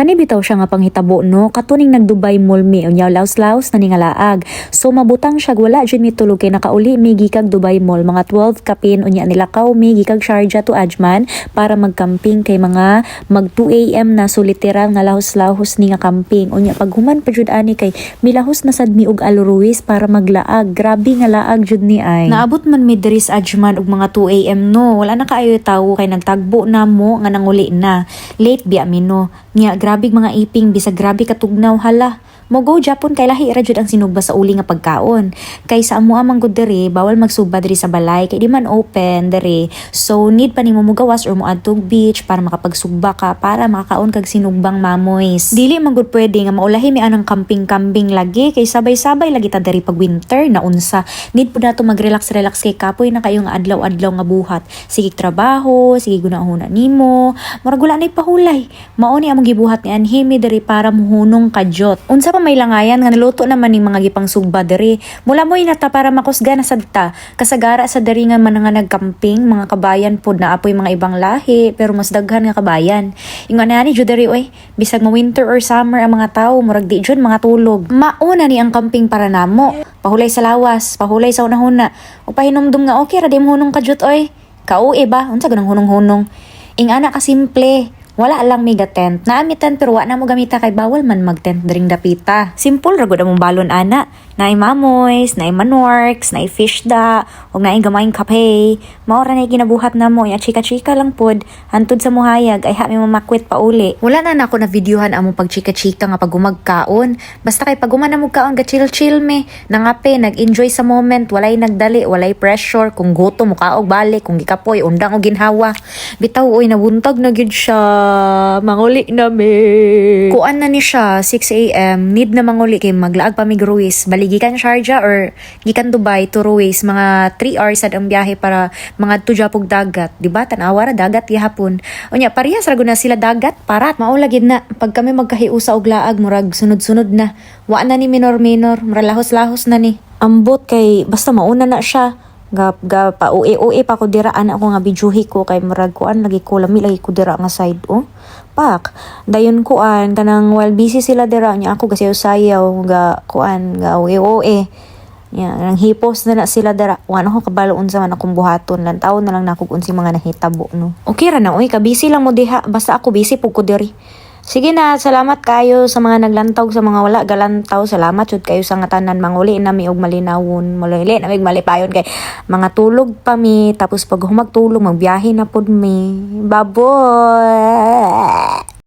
Kani bitaw siya nga panghitabo no, katuning nag-Dubai Mall mi unya laos-laos na ningalaag. So mabutang siya wala jud mi tulog kay nakauli mi gikag Dubai Mall mga 12 kapin unya nilakaw mi gikag Sharjah to Ajman para magcamping kay mga mag 2 AM na so literal nga lahos-lahos ni nga camping. Unya paghuman pa jud ani kay milahos na sad mi og Alruis para maglaag. Grabe nga laag jud ni ay. Naabot man mi diri sa Ajman og mga 2 AM no. Wala na kaayo tawo kay nagtagbo na mo nga nanguli na. Late biya mi no. Nya grabe mga iping bisag grabe katugnaw hala. Mogo Japon kay lahi ra jud ang sinugba sa uli nga pagkaon. Kay sa amo amang gud diri bawal magsuba diri sa balay kay di man open diri. So need pa nimo mugawas or moadtog beach para makapagsugba ka para makakaon kag sinugbang mamoys. Dili man gud pwede nga maulahi mi anang camping lagi kay sabay-sabay lagi ta diri pag winter na unsa. Need pud nato mag-relax kay kapoy na kayo nga adlaw-adlaw nga buhat. Sige trabaho, sige gunahuna nimo. Murag wala nay pahulay. Mao ni among gibuhat ni anhimi diri para muhunong kadyot. Unsa may langayan nga naluto naman ning mga gipang sugba diri. Mula mo'y nata para makusga na sadta. Kasagara sa diri nga man nga nagcamping, mga kabayan pod na apoy mga ibang lahi, pero mas daghan nga kabayan. Ingon na ni jud diri oy, bisag mo winter or summer ang mga tawo murag di jud mga tulog. Mauna ni ang camping para namo. Pahulay sa lawas, pahulay sa unahuna. O pahinomdum nga okay ra di mo hunong kadyot oy. Kaue ba? Unsa ganang hunong-hunong? Ing ana ka simple. Wala lang mega tent. Naami tent pero wala na mo gamita kay bawal man mag-tent dring dapita. Simple ra gud among balon ana. Naay mamoys, naay manorks, naay fish da, ug naay gamayng kape. Mao ra nay ginabuhat namo ya chika-chika lang pod. Hantud sa muhayag ay ha mi mamakwit pa uli. Wala na nako na videohan among pag chika-chika nga pag umagkaon. Basta kay pag umana mo kaon ga chill-chill me. Nangape, nag-enjoy sa moment, walay nagdali, walay pressure. Kung guto mo kaog balik, kung gikapoy undang og ginhawa. Bitaw oy nabuntag na gid siya. Manguli na me. Kuan na ni siya 6 AM. Need na manguli kay maglaag pa mig Ruiz. Gikan Sharjah or gikan Dubai to Ruiz mga 3 hours sad ang biyahe para mga tujapog dagat, di ba? Tanawa ra dagat gihapon. Unya parehas ra gud na sila dagat parat maula gid na pag kami magkahiusa og laag murag sunod-sunod na. Wa na ni minor-minor, murag lahos-lahos na ni. Ambot kay basta mauna na siya. Ga pa uwi pa ko dira ana ko nga bijuhi ko kay murag kuan lagi ko lami lagi ko dira nga side pak dayon kuan kanang while busy sila dira nya ako gasayaw ga kuan ga uwi nya nang hipos na sila dira wala ko kabalo unsa man akong buhaton lang taon na lang nako unsi mga nahitabo no okay ra na ka busy lang mo diha basta ako busy pug ko diri. Sige na, salamat kayo sa mga naglantawg sa mga wala galantaw. Salamat jud kayo sa nga tanan manguli na mi og malinawon. Mulili na mig malipayon kay mga tulog pa mi tapos pag humagtulog magbiyahe na pud mi. Baboy.